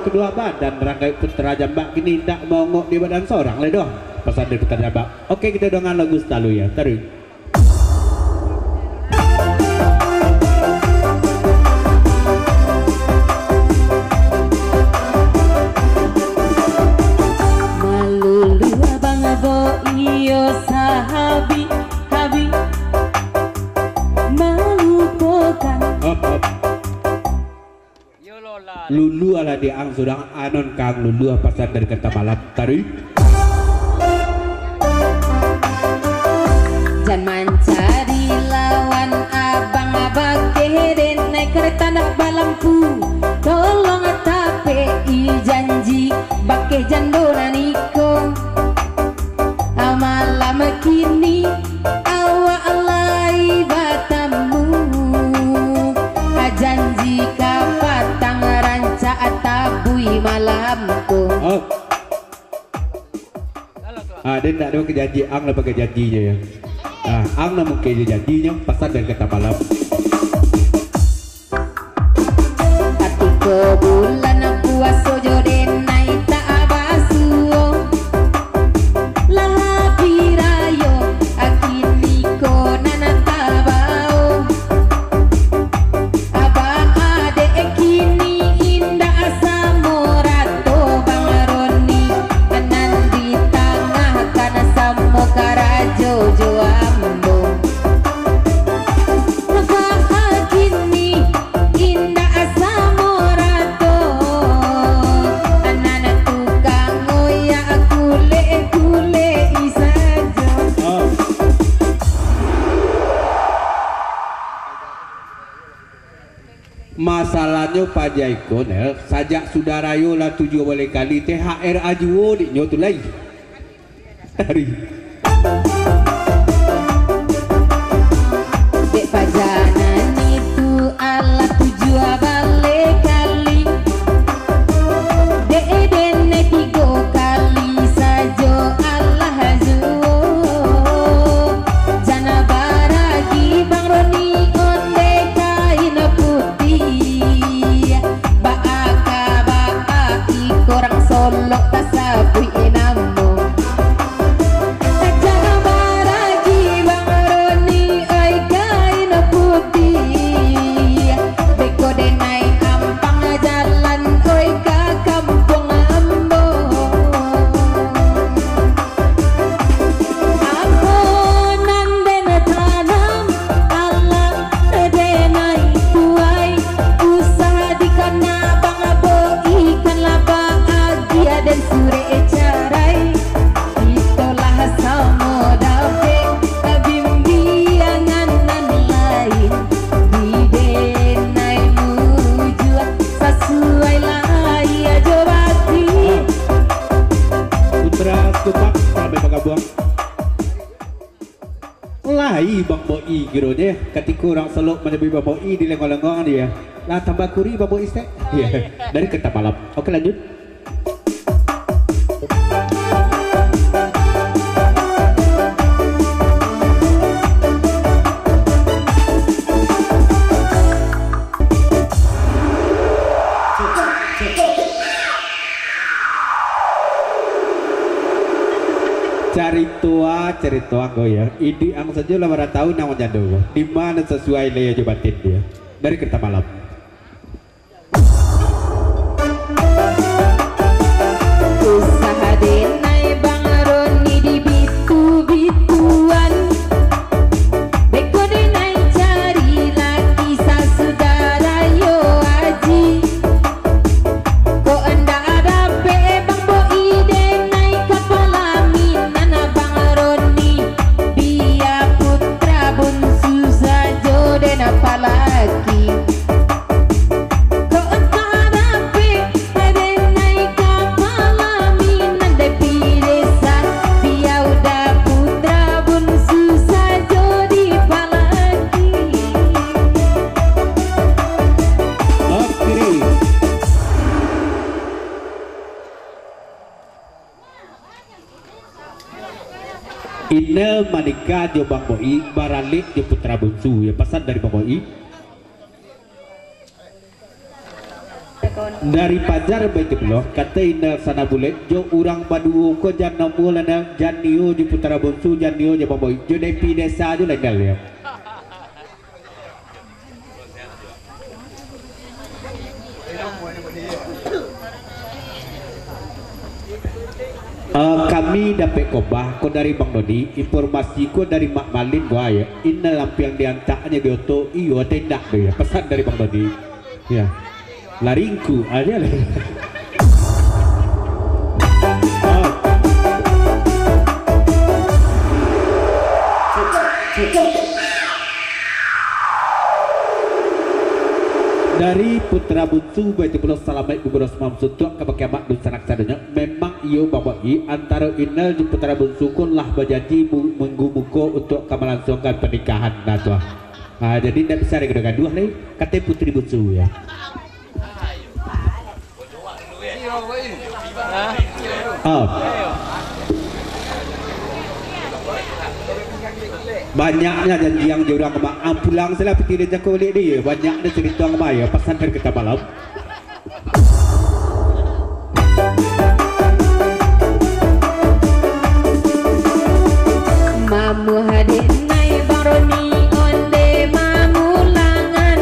kedua badan Rangga Putra Jambak kini tak mongok di badan seorang le doh. Pesan dari Putra Jambak. Oke, kita dengan lagu selalu ya. Tarik. Malulu abang abo iyo sahabi habi melupakan. Lulu ala diang sudah anon kang lulu pasan dari kata malam tarik. Jan mencari lawan abang abang keheren naik kereta nak balampu tolong tape i janji bakke jandona niko malam kini awa alai batamu janji kapatang ranca atabui malamku. Dia tak ada kejanji ang lah pakai janjinya ya. Ang lah mungkin janjinya pasal dan kata malam. Ketika bulan puasa joden naik tak abasuo lahapi rayo akini ko nanatabao abang ade kini indah samorato bang Roni anan di tengah kana samo karajo joambo kini indah samorato anan tukang ngoya kule kule isajo. Masalahnya Pak Jaiko sajak sudah rayu lah 7 boleh kali THR ajuo di nyotu lagi. Hari. Dek pajanan itu ala 7 balik kali dek dene 3 kali sajo Allah hajuo jana baragi bang Roni onde kain putih baaka korang solok tasabui enamo. Lai Bang Boi gitu deh ketika orang selok menebi Bang Boi di lenggong-lenggong dia lah tambah kuri Bang Boi teh ya dari kata malam. Oke lanjut. Cari tua goyang ini ang saja 8 tahun namanya doang di mana sesuai lea jebatin dia dari kereta malam. Usaha denai bang Roni di bitu-bituan beko denai cari lagi sasudara yo aji ko anda ada pe bang Boi denai kepala minan bang Roni biya putra bunsu sajo den apalagi ko anda ada pe denai kepala minan de piresa biya udah putra bunsu sajo di palagi. Oke. Inel manika jo Bang Boi baralik jo putra bungsu ya pesan dari Bang Boi. dari pajar baik beloh kata ina sana bulet jo urang badu ko jan nomo lana jan niu di putara bonsu jan niu je baboy jo depi desa jo legal ya. Kami dapat kobah ko dari Bang Dodi informasi ko dari Mak Malin gua ya ina lampiang diantaknya di oto iyo tendak deh ya pesan dari Bang Dodi ya laringku aja lah. Dari putra buntu baiti pulau salamai guguros mamsud tuak kebakai mak dun sanak sadanya memang iyo bawa i antara inal di putra buntu kun lah berjanji menggumuko untuk kemelangsungkan pernikahan natua. Jadi tidak bisa dengan dua nih kata putri buntu ya. Banyaknya janji yang jurang kema pulang setelah peti dia jago oleh dia banyaknya cerita kema ya pesan dari kita malam mamu hadir nai baroni onde mamu langan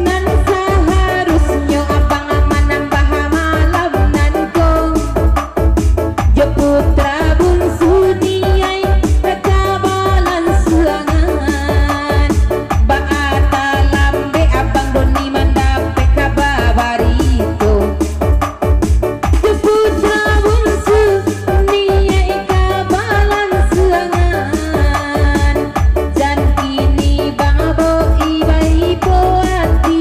nan seharusnya abang menambah malam nan ko je putra bungsu diai rekabalan suangan baata lambe abang doni mandape kababarito je putra bungsu diai kabalan suangan jan kini babo ibai poati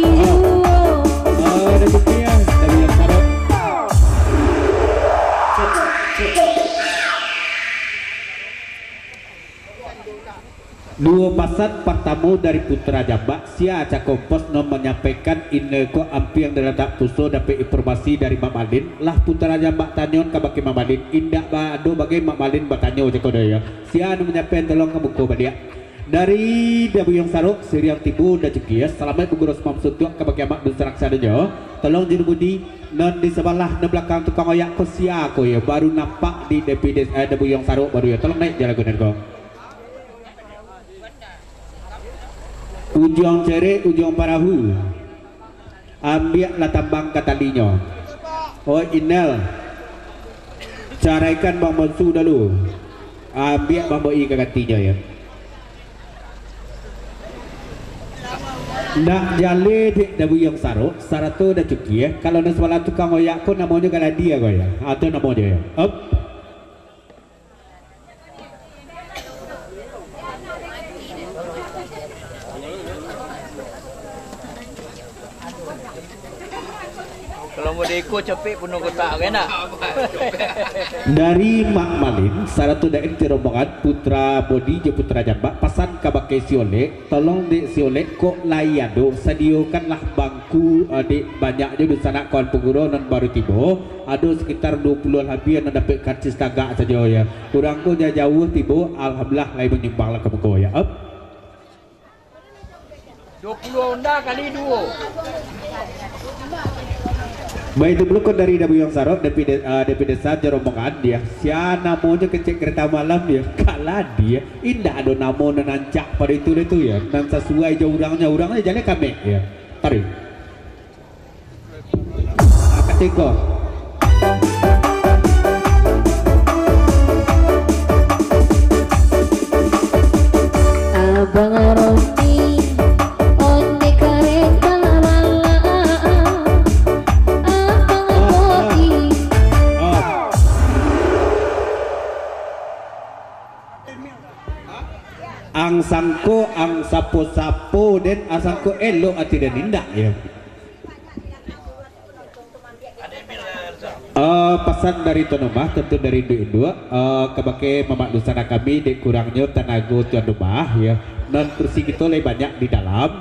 ada bukti ya dari yang sarap dua pasat pertama dari putra Jambak sia aca kompos no menyampaikan ineko ampiang dalatak puso dapat informasi dari Mak Malin lah putra Jambak tanyon kabaki Mak Malin indak bado bagai Mak Malin bertanya aja kode ya sia anu menyampaikan tolong kebuku badia dari Dabuyong Saruk Siriang Tibu dan Cekias selamat guguros mamsud tuak kabaki mak dun sanak sadanya tolong dirubudi non di sebelah di belakang tukang oyak ko sia ko ya baru nampak di Dabuyong Saruk baru ya tolong naik jalan gunergo ujung cere ujung parahu ambil lah tambang katalinya oh inel caraikan Bang Monsu dulu ambil Bang Boi gantinya ya nak jale di Dabuyong Saruk saratu dah cuki ya kalau nak sebelah tukang oyak ko namanya galadia ko ya atau namanya ya up Kalau mau diikut cepet penuh kotak kan nak? Dari Mak Malin saratu dain ti rombongan putra Bodi je putra Jambak pasan kabake siolek tolong di siolek kok layado sediakanlah bangku adik banyak je di sana kawan penguro non baru tibo ada sekitar 20-an habis yang dapat karcis tagak saja ya kurang ko jauh tibo alhamdulillah lain menyimbang lah kemuko ya up 20 onda kali 2 baik dulu kan dari Dabuyong Saruk DP desa rombongan dia sia namanya kecek kereta malam dia kalah dia indah ada namo nancak pada itu ya dan sesuai jauh orangnya jalan kami ya tarik ketika abang roti onde kareta angsangko ang sapo-sapo dan asangko elo ati dan indah ya pesan dari Tonumah tentu dari Indo kebake mamak dusana kami di kurangnya tenaga tuan rumah ya non kursi kita lebih banyak di dalam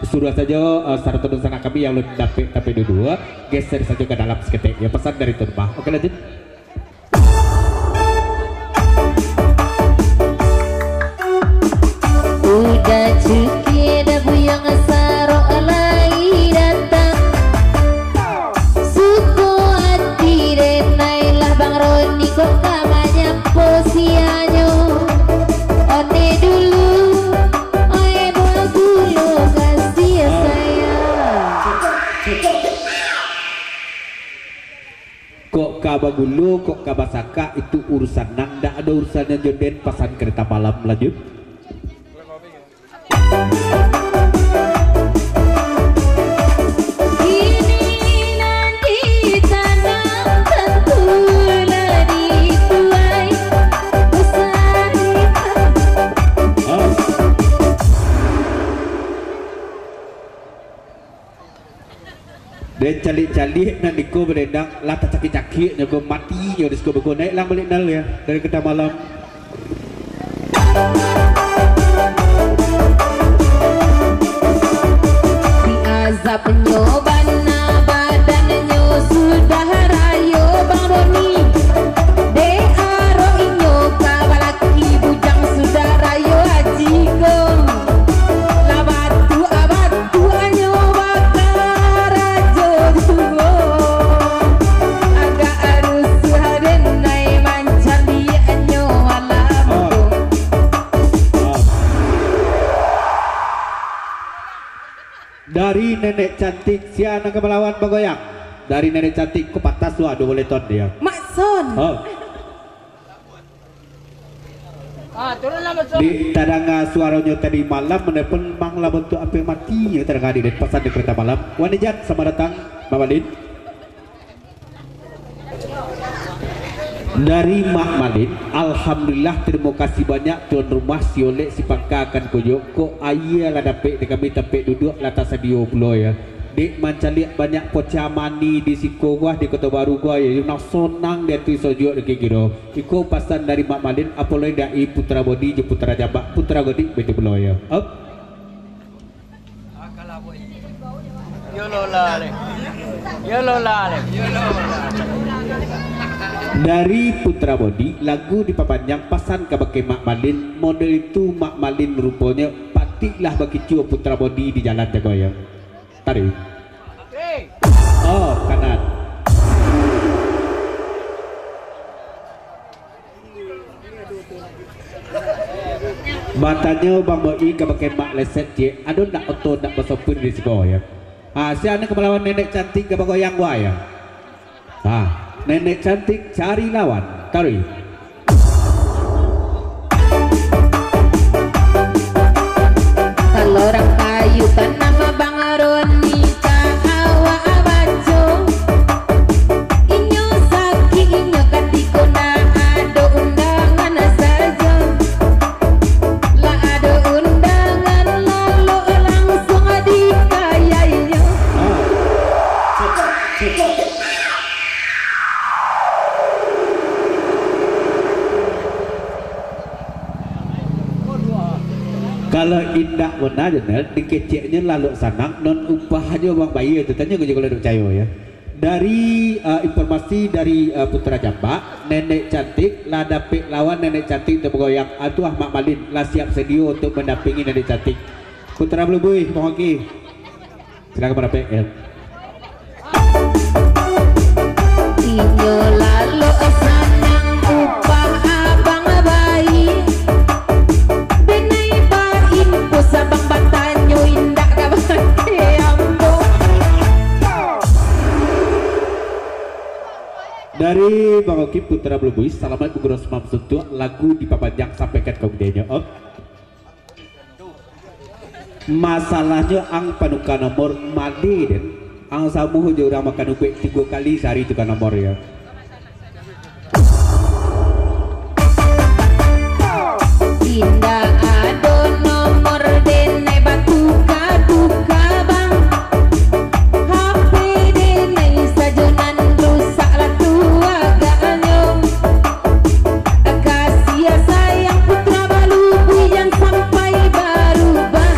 suruh saja sarata dusana kami yang lebih dapat tapi dua geser saja ke dalam seketik ya pesan dari Tonumah oke lanjut udah cuki Dabuyong Saruk lagi datang kok kabagulu kok kabasaka itu urusan nang ndak ada urusannya joden pasan kereta malam. Lanjut. Dia calik-calik nak diko berendang lata caki-caki nyogo mati yo disko bego naik lang balik nal ya dari kereta malam. Di azab nyobana badannya sudah rayo Bang Boni. De aro inyo kabalaki bujang sudah rayo haji gong. Labatu abatu anyo bakar rajo dugo. Agak arus haden nai mancan di anyo alam. Dari nenek cantik siana ke melawan bagoyang. Dari nenek cantik ke patas tuh aduh boleh ton dia. Makson. Oh. Turunlah masuk. Di tadanga suaranya tadi malam menepun mangla bentuk apa mati yang terjadi di pasan di kereta malam. Wanijat sama datang Bapak Lin. Dari Mak Malin, alhamdulillah terima kasih banyak tuan rumah si oleh si pangka akan koyok ko ayah lah dapet di kami tapek duduk latas sadio pulo ya. Dek mancaliak banyak pocamani di siko gua di Kota Baru gua ya. Nak sonang dia tu sojo dek giro. Iko pasan dari Mak Malin apoloi dai putra bodi je putra jabak putra godi betul pulo ya. Up. Yo lola le. Yo lola le. Yo lola. Dari Putra Bodi lagu dipapanjang pasan ke bagi Mak Malin. Model itu Mak Malin rupanya patiklah bagi cio Putra Bodi di jalan Jagoya. Tarik. Oh kanan. Batanya Bang Boi ke bagi Mak Leset je. Aduh nak otot nak bersopir di Jagoya. Siapa nak kemelawan nenek cantik ke bagoyang gua ya. Nenek cantik cari lawan. Tarik. Kalau orang kayu kan nama Bang Roni kahawa abajo. Inyo saki inyo katiko na ado undangan saja. La ado undangan lalu langsung adikayainya. Kalau indah benar jenar dikeceknya lalu sanang non upah aja bang bayi itu tanya gue juga percaya ya. Dari informasi dari Putra Jambak, nenek cantik lah dapik lawan nenek cantik tergoyang atuh Mak Malin lah siap sedia untuk mendampingi nenek cantik. Putra Belubui mohon ki silakan pada PL. Inyo lalu sanang upah abang bayi. Sabang batanyo indah kabake ambo. Dari Bang Oki Putra Belubui, Assalamualaikum Grossmam Suntuk lagu dipapanjang sampaikan ke budayanya Om. Masalahnya ang panuka nomor made dan ang samu je orang makan upek 3 kali sehari itu kan nomor ya. Indah ado nomor denai batu kaduka bang. HP denai sajonan rusak lah tua agaknya. Kasih sayang Putra Balubu yang sampai berubah.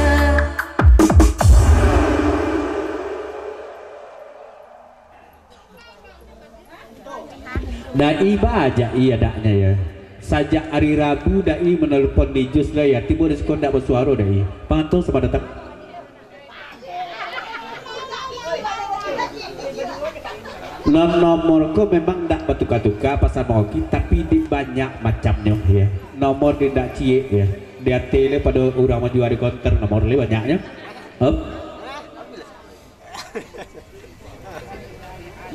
Dai baja iya daknya ya. Sajak hari Rabu dai menelpon di jus lah ya. Tiba di sekolah tak bersuara dai. Pantau sama datang. Nomor ko memang tak bertukar-tukar pasal moki tapi di banyak macamnya ya. Nomor dia tak cie ya. Dia tele pada orang menjual di konter nomor le banyaknya.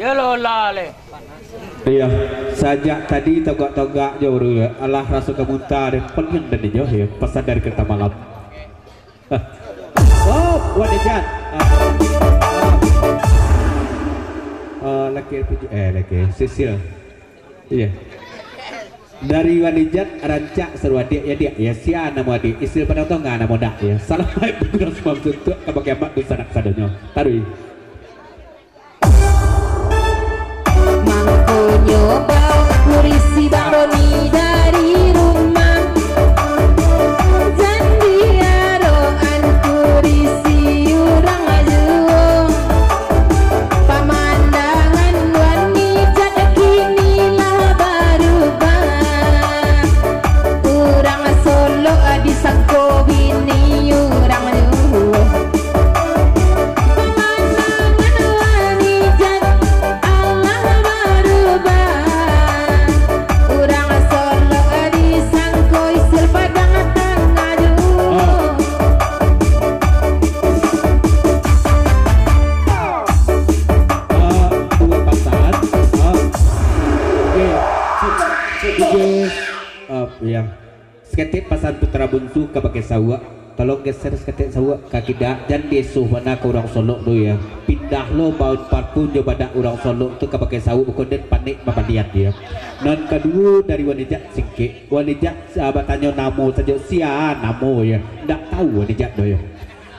Ya lola le. Iya, sajak tadi togak-togak jauh dulu ya. Allah rasa kemuntah dan pening dan jauh ya. Pesan dari kereta malam. Oh, wanijat. Laki Sisil. Iya. Dari wanijat rancak seru adik ya dia ya sia nama adik istri pada tau nggak nama dak ya. Salam baik berguna semua untuk kebagai mak dosa nak sadonyo. Tarui. Mangko nyoba kurisi baroni dari rumah Jandiaro an kurisi urang ajuo Pemandangan wanita kini lah berubah Urang Solo disangko bini urang ajuo ya seketik pasan putra buntu ke pakai sawak tolong geser seketik sawak kaki dak dan desuh mana ke orang Solo tu ya pindah lo baut parpun jo badak orang Solo tu ke pakai sawak ukoden panik mapadiat ya non kedua dari wanita singkit wanita sahabat tanya namo saja sia namo ya ndak tahu wanita do ya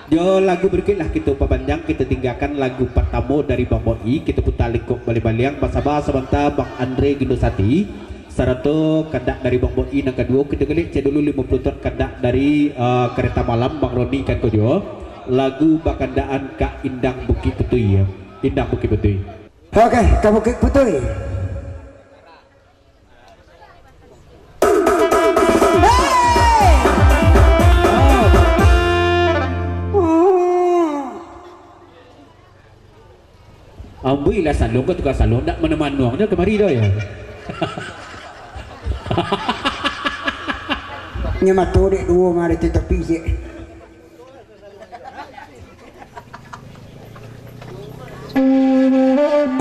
jo lagu berikutlah kita panjang kita tinggalkan lagu pertama dari Bang Moi kita putar likuk balik-balik pasaba sebentar Bang Andre Gindosati Sarato kandak dari Bang Boi yang kedua kita gelik dulu 50 ton kandak dari kereta malam Bang Roni kan kedua lagu bakandaan Kak Indang Bukit Putui ya Indang Bukit Putui. Oke, Kak Bukit Putui. Ambui lah salong ke tukar salong nak meneman-menemannya kemari dah ya. Nyamatu dek dua mari di tepi je.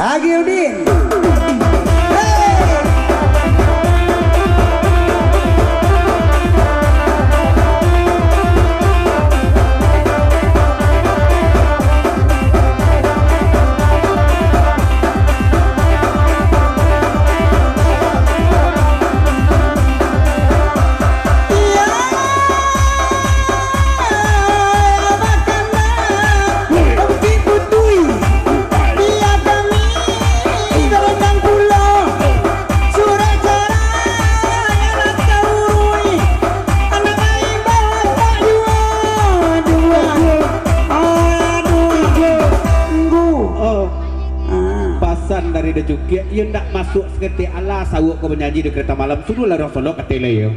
Agi Udin. Dari dejukia ia ndak masuk seketik ala sawuk kau menyanyi di kereta malam suruh lah orang Solo kata ya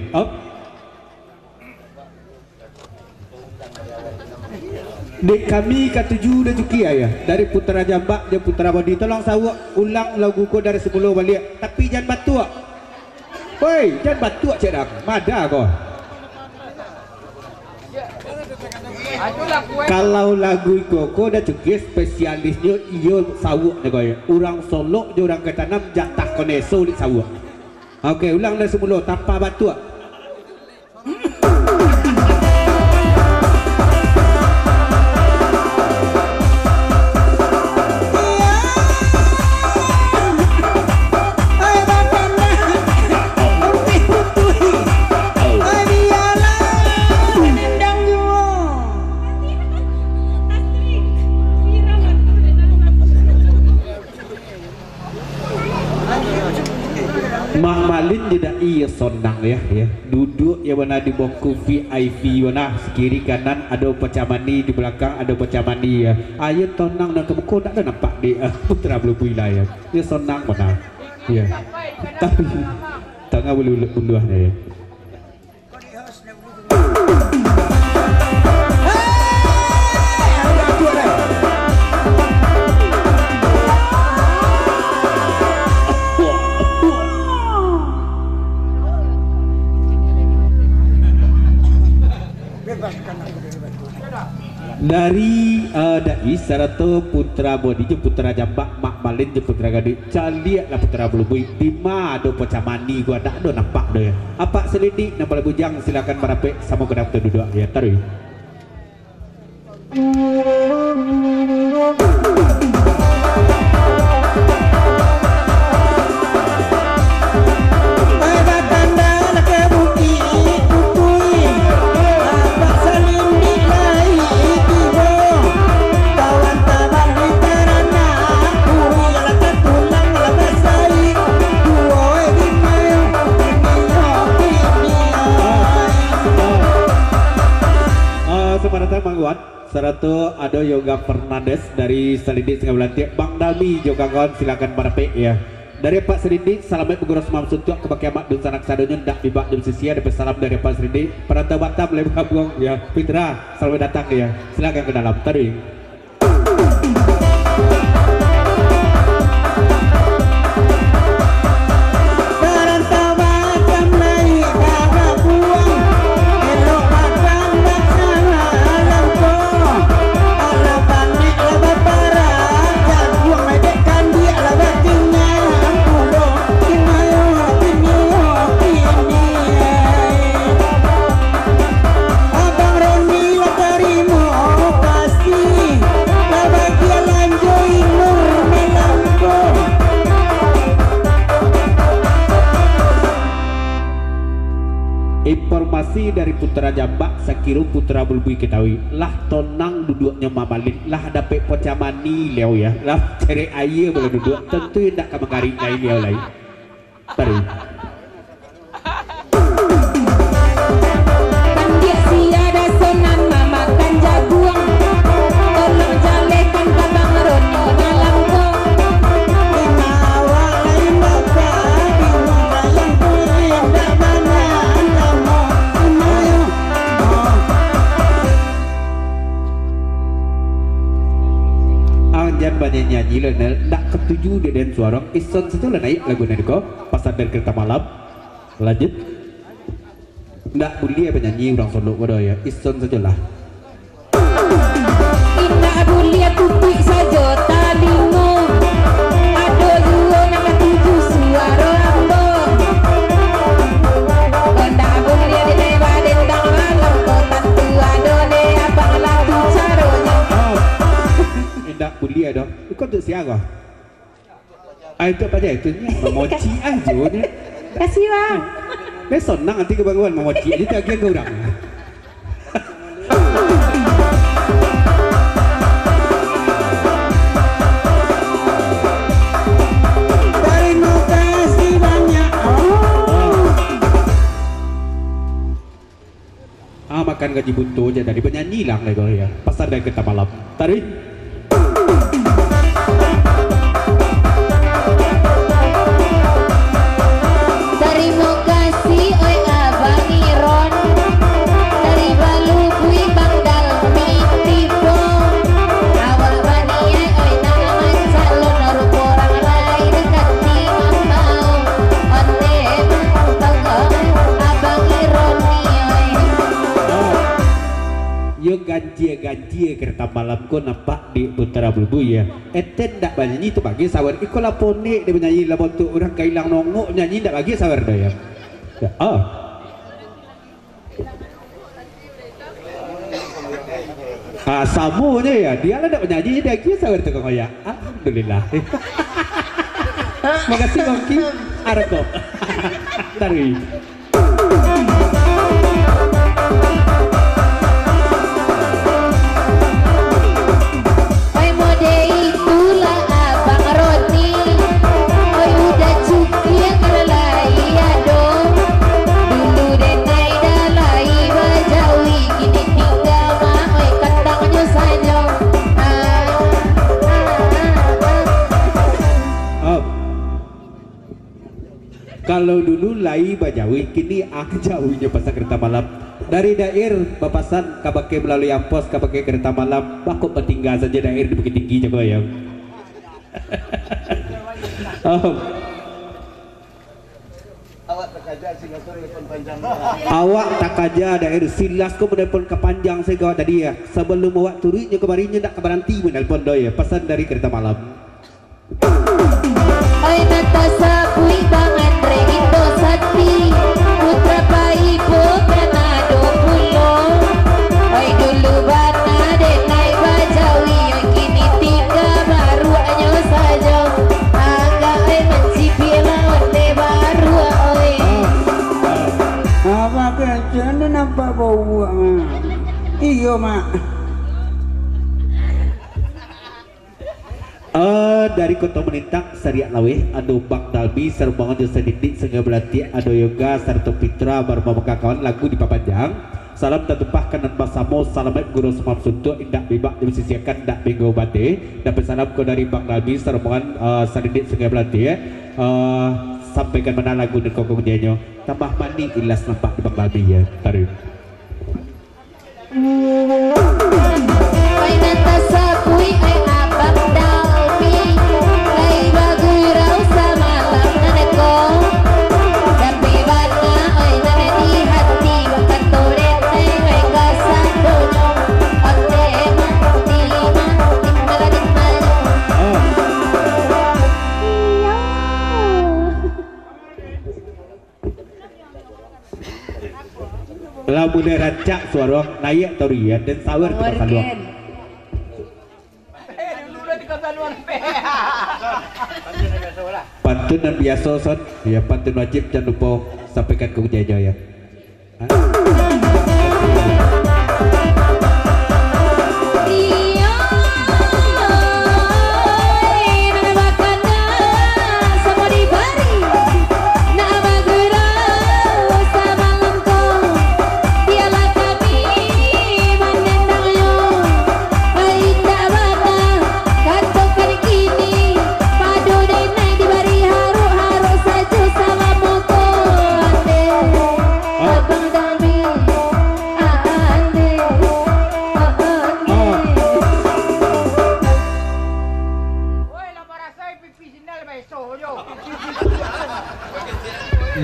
dek kami ketujuh dejukia ya dari Putra Jambak dan Putra Bodi tolong sawuk ulang lagu kau dari sebelum balik tapi jangan batuk woi jangan batuk cik dak mada kau kalau lagu koko dah cukup spesialisnya iyo sawuk ni kau orang Solo je orang ketanam jatah koneso di sawuk. Okey ulang dari semula tanpa batuk. Mak Malin tidak iya sonang ya duduk ya mana di bangku VIP mana kiri kanan ada pecamani di belakang ada pecamani ya ayat tonang dan kemuko tak ada nampak di Putra Bulu Wilayah ya sonang mana ya tapi tengah bulu-buluhnya ya dari Dai saratu putra bodi je putra jambak mak malin je putra gadi caliak lah putra belubui di mado pocamani gua dak do nampak do ya apa selidik nama bujang silakan merape sama kedap tu duduk ya taruh Saratu ada Yoga Fernandes dari Selidik Singabelantik Bang Dalmi juga kawan silakan merape ya dari Pak Selidik salamet beguros mamsun tuak ke Amat dun sanak sadonya ndak bibak dun sisia dapat salam dari Pak Selidik perantau Batam lebih kabung ya Fitra selamat datang ya silakan ke dalam tadi informasi dari putra jambak sakiru putra bulbui ketahui lah tonang duduknya mamalin lah dapet pocamani leo ya lah cari air boleh duduk tentu tidak kamu kari lain leo lain taruh kan dia siada sonan mama kan jagung tolong jalekan babang ronyo dalam kong jangan banyak nyanyi lah, nak ketujuh dia dan suara ison saja lah naik lagu niko pasar dan kereta malam lanjut nak boleh apa nyanyi orang Solo kodoh ya ison saja lah indah boleh kupik saja talimu ada dua nama tujuh suara ambon kondak boleh di lewat dendang malam kota tua dole abang lagu caranya indah boleh dah ikut tu siapa itu pada itu nya memoci aja nya kasih bang besok nang nanti kebangunan memoci ini tak kira orang makan gaji buntu aja dari penyanyi lang lego ya pasar dan kereta malam tarik terima kasih oi abang Iron dari Balubui Bang Dalmi tiba awak baniai oi nama calon orang orang lain dekat timang mau onte abang Iron oi yo ganjie kereta malam ko nampak di Putra Bulbui ya eten ndak banyak itu bagi sawer iko lapone dia menyanyi lah tu orang kailang nongok nyanyi ndak bagi sawer dah ya samunya ya dia lah ndak menyanyi dia kira sawer tu kau ya alhamdulillah makasih Bangki arko tari kalau dulu lai Bajawi kini jauhnya pasar kereta malam dari daerah papasan kabake melalui ampos kabake kereta malam bakok bertinggal saja daerah di Bukit Tinggi jago ya Awak tak aja daerah silas ko menelpon ke panjang saya kau tadi ya. Sebelum awak turunnya kemarinnya tak berhenti menelpon doi ya. Pesan dari kereta malam. Oi nata sapui bangan regito sati putra paipo kena 20. Oi dulu bana denai bajawi yang kini tiga baru anyo saja agak mencipi lawan de baru oi. Apa kerjaan nampak bau mak? Iyo mak. Dari kota menintang Sariak Laweh anu Bang Dalbi serbangan jasa didik sengaja berlatih ado yoga sarto pitra barma kawan lagu di papanjang salam tertumpah kanan basamo salamet guru semam suntuk indak bibak disisiakan dak minggu bate dapat salam ko dari Bang Dalbi serbangan sadidik sengaja berlatih sampaikan mana lagu dan kokong nyanyo tambah mani ilas nampak di Bang Dalbi ya tarik. Oi nata sapui ai abang dalbi ai bagu rau sama lam naneko tapi bana oi nane di hati bukan toret ai oi kasan dono ote mati Lagu rancak suara naik torian dan sawer ke saluang. Pantun dan biasa son, ya pantun wajib jangan lupa sampaikan ke Jaya.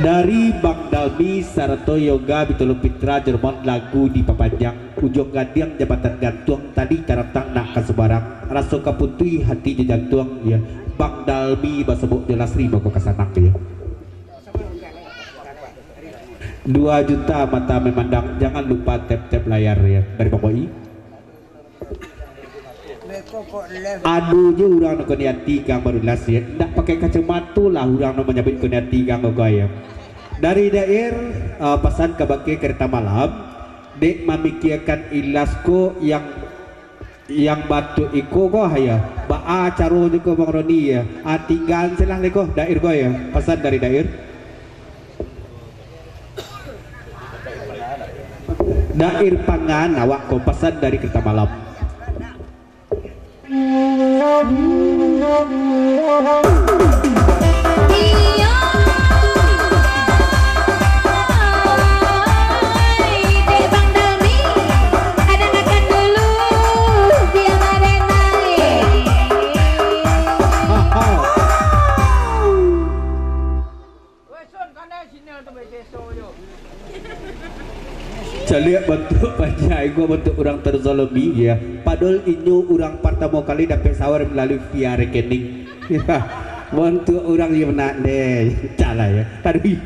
Dari Bang Dalbi Sarto Yoga Bitolo Pitra Jerman lagu di papanjang ujung gadiang jabatan gantung tadi carantang nak kasebarang rasa kaputui hati jantung ya Bang Dalbi basebuk jelas ribu kok kesanak ya 2 juta mata memandang jangan lupa tap layar ya dari Bang Boi. Aduh je orang nak niati kang baru las ya tak pakai kacamata lah orang nak menyabit niati kang gaya dari daerah pesan ke baki kereta malam dek memikirkan ilasko yang batu iko go ya ba caro juga Bang Roni ya tinggal selah leko daerah go ya pesan dari daerah pangan awak ko pesan dari kereta malam. Lihat bentuk bajai gua bentuk orang terzalimi ya padahal inyo orang pertama kali dapat sawar melalui via rekening ya bentuk orang yang nak deh cala ya tadi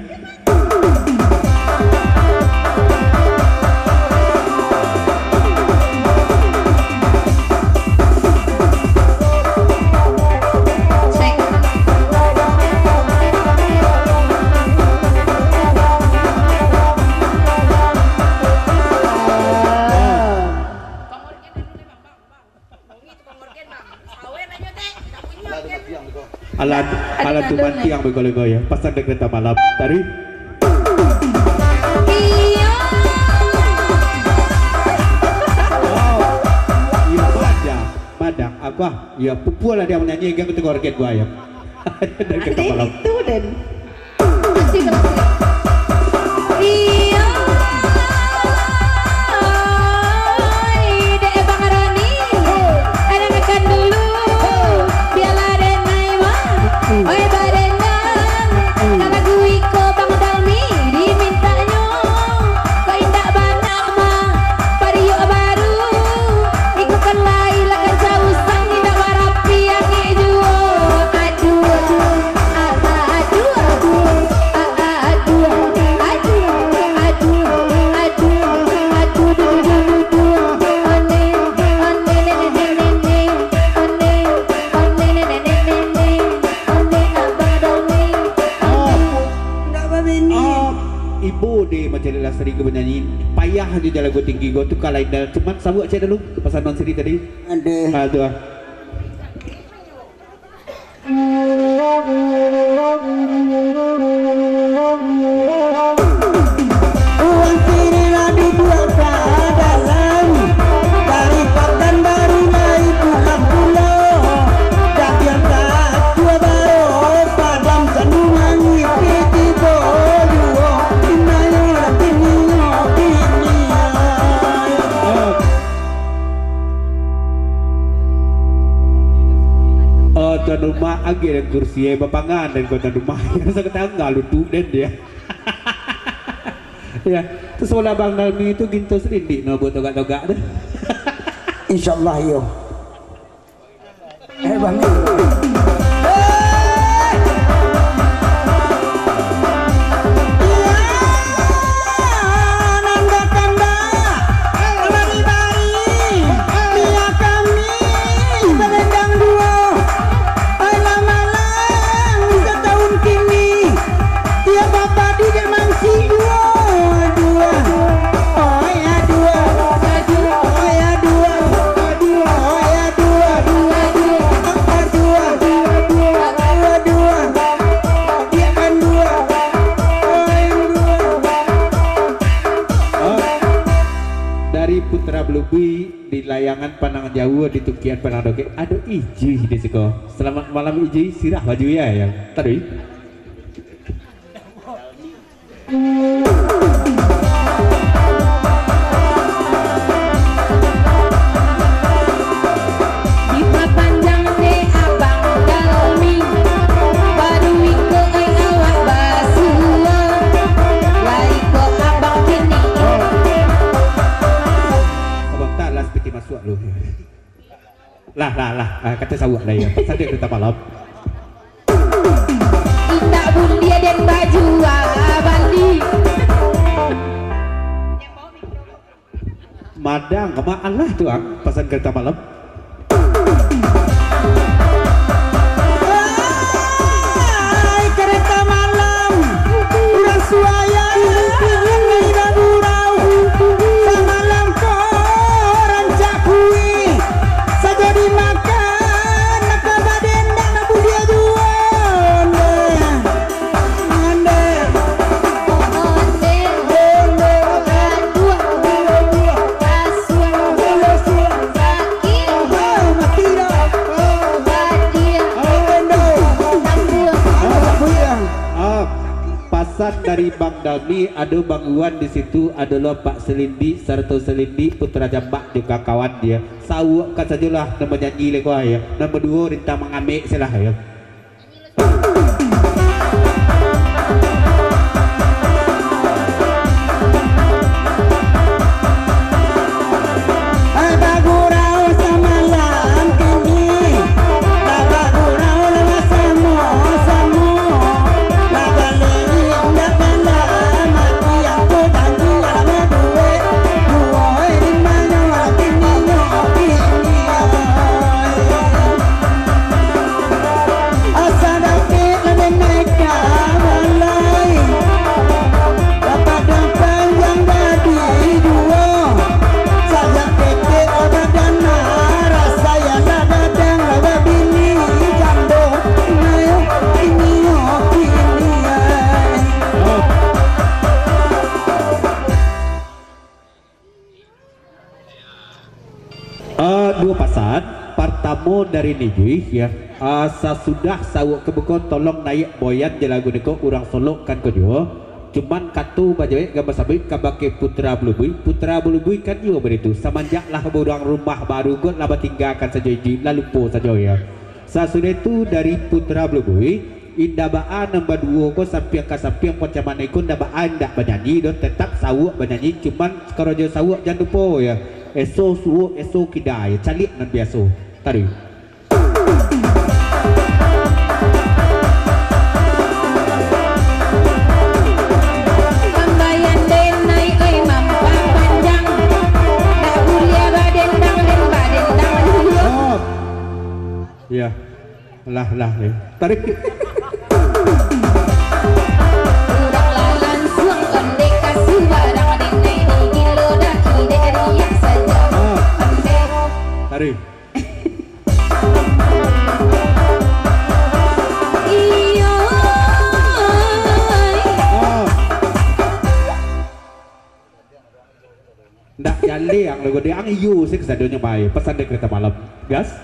alat tumanti yang bergolong ya pasang di kereta malam tadi madang apa ya pupu lah dia menyanyi yang ketika organ gua ya dari kereta malam itu dan iya dek Bang Roni ada makan dulu biarlah denai mah oi barengan karena gue ko Bang Dalmi Ibu deh macam lah sering bernyanyi payah aja jalan gue tinggi gue tuh kalahin dah cuman sabuk aja dulu pasal non seri tadi Ada. tuh Uang kirilah dibuat ke dalam dari Pekan Baru naik pulang pulau Dakyang tak tua baru padam sandungan ipiti boduo Inayo latiniyo tuan rumah agi dan kursi bapangan dan kota rumah yang sekarang nggak lutu dan dia ya terus wala bang Dalmi itu ginto selindik no buat togak-togak deh Insyaallah yo. Bang. Blubi di layangan pandangan jauh di Tukian Panandoke ada Iji di siko. Selamat malam Iji, sirah baju ya yang tadi. Di panjang deh abang Dalmi baru iko awak basua laiko abang kini Seperti masuk lu lah kata sawak lah ya saja kita malam indah bundia dan baju bandi madang kema Allah tuh pesan kereta malam Kereta malam udah suaya ini bagurau samalam koran cakui saja dimakan nak badendang nak budia jual ande pasan dari Bang Dalmi ada Bang Iwan di situ adalah Pak Selindi serta Selindi Putra Jambak juga kawan dia sawak kan sajalah nama nyanyi leko ya nama dua rintang mengambil silah ya bagurau samalam kini bagurau lama samo dua pasan pertama dari Nijui ya sudah sawuk kebukon tolong naik boyan je lagu neko urang solok kan kedua cuman katu bajoe gambar sabit kabake Putra Bulubui kan juga beritu semenjak lah orang rumah baru got laba tinggalkan saja iji lalu po saja ya sasudah itu dari Putra Bulubui indah baan nombor 2 ko sampai ke sampai macam mana ikut indah baan ndak bernyanyi dan tetap sawuk bernyanyi cuman kalau dia sawuk jangan lupa ya eso suwo eso kidai calik nan biasa tadi pembayan denai oi mampa panjang dak kuliah badendang dan badendang dulu ya lah ya tadi urang lalan suang ondek Hari. Iya. Oh. Ndak jali yang lagu dia ang iu sih kesadonnya baik. Pesan dari kereta malam. Gas.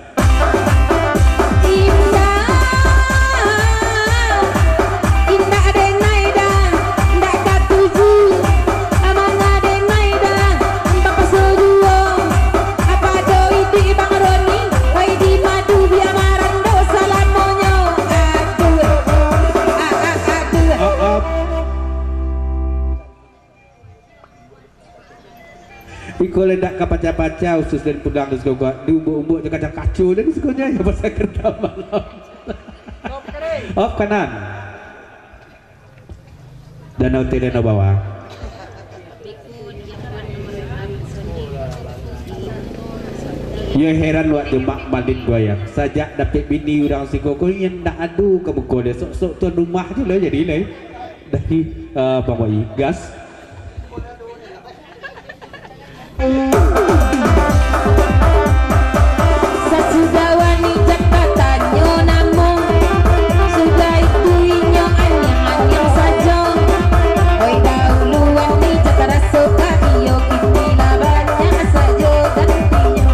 Iko lendak ke paca-paca usus dan pudang dan segala di umbuk-umbuk je kacang kacu dan segalanya ya pasal kereta malam. Off kanan. Danau T danau bawah. Ya heran waktu mak Madin goyang. Sajak dapat bini orang Singkoko yang ndak adu ke buku dia sok-sok tuan rumah je lah jadi lah. Dari Bang Wai gas. Sesudah wanita katanya namun sudah itu inyo anyang-anyang saja. Oi dahulu wanita terasa iyo kini lah banyak saja gantinya.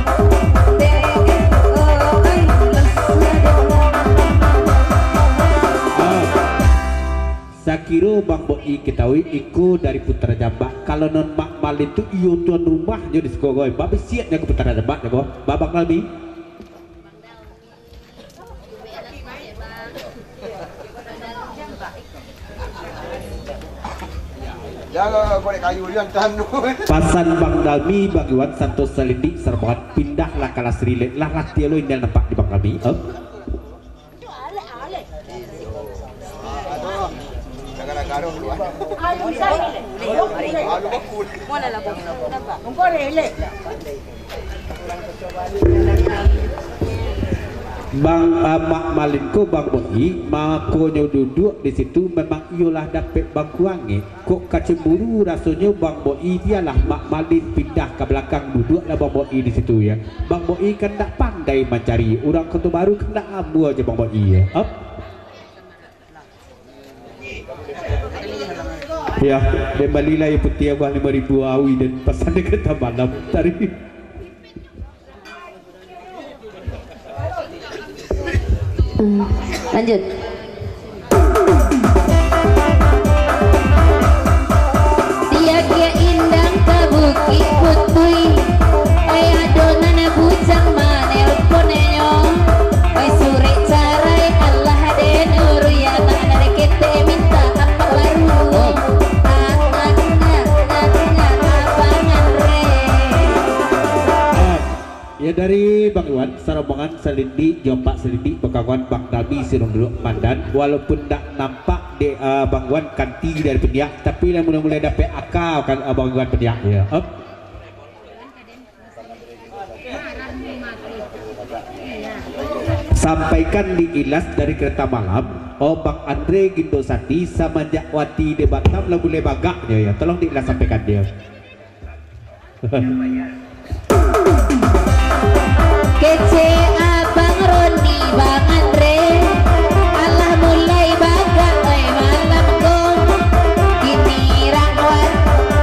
Sakiro Bang Boi ketahui iku dari Putra Jambak. Kalau non Mak Malin tu iyo tuan rumah je di Sekogoy. Babi siatnya ke Putra Jambak ya kok. Babak Malmi. Jangan korek kayu yang tanu. Pasan Bang Dalmi Bagiwan Santos Salindik Serbangan pindahlah kalas relate lah latih lo yang nampak di Bang Dalmi. Garong dulu. Bang Mak Malinku Bang Boi makonyo duduk di situ memang iyalah dapat Bang Kuangi. Kok kacemburu rasanya Bang Boi dialah Mak Malin pindah ke belakang duduklah Bang Boi di situ ya. Bang Boi kan tak pandai mencari orang kota baru kan tak ambu aja Bang Boi ya. Ya, kembalilah ya putih abah 5.000 awi dan pasan kereta malam tadi. Lanjut. Tiaga indang ke bukit putui. Ay adonan bujang manel ponenyo. Ay sore carai Allah den uruya mana kita minta apa baru. Ya dari Bang Iwan, Sarombongan Selindi, Jompak Selindi, Bekawan Bang Dalmi Sirong dulu Mandan. Walaupun tak nampak de Bang Iwan kanti dari peniak, tapi yang mulai-mulai dapat akal kan Bang Iwan peniak ya. Sampaikan di Ilas dari kereta malam. Oh Bang Andre Gindosati sama Jakwati de Batam lah boleh bagaknya ya. Tolong di Ilas sampaikan dia. Kece Abang Roni Bang Andre Allah mulai bagak malam gong kini rangwan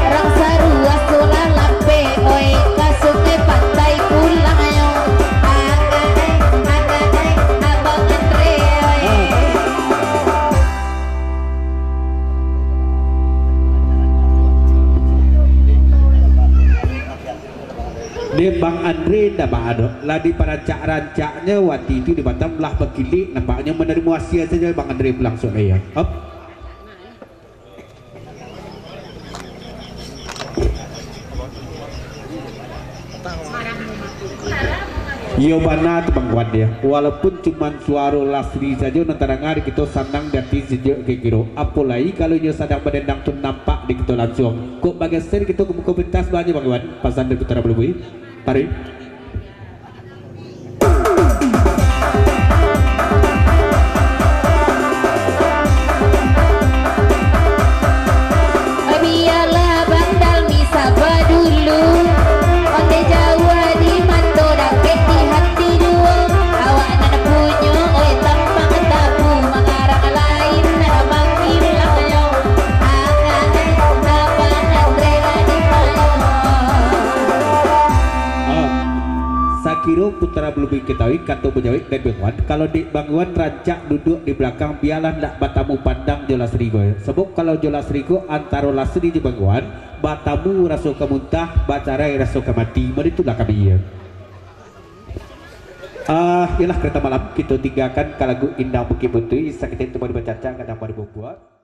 rang sarua sulah lampe oi kasutnya pantai pulang ayo aganai Abang Andre oi. Dia Bang Andre dah ada lah di rancak-rancaknya waktu itu di Batam lah berkilik nampaknya menerima wasiat saja Bang Andre pulang sore ya. Yo mana tu Bang Wan dia walaupun cuma suara lasri saja nantara ngari kita sanang dati sejak ke kiro apalagi kalau nyo sadang berdendang tu nampak di kita langsung kok bagai ser kita ke pentas banyak Bang Wan pasan dari Putra Belubui hari biarlah Bang Dalmi sapa dulu onde Jawa di manto dak kira putra belum diketahui kantor Bejawi dan Bangwan. Kalau di Bangwan rancak duduk di belakang biarlah nak batamu pandang Jolas Rigo. Sebab kalau Jolas Rigo antara Lasri di Bangwan, batamu rasa kemuntah, bacarai rasa kemati. Mari itulah kami ya. Ialah kereta malam kita tinggalkan kalagu indah bukit bentui. Sakit itu baru bercaca kadang baru berbuat.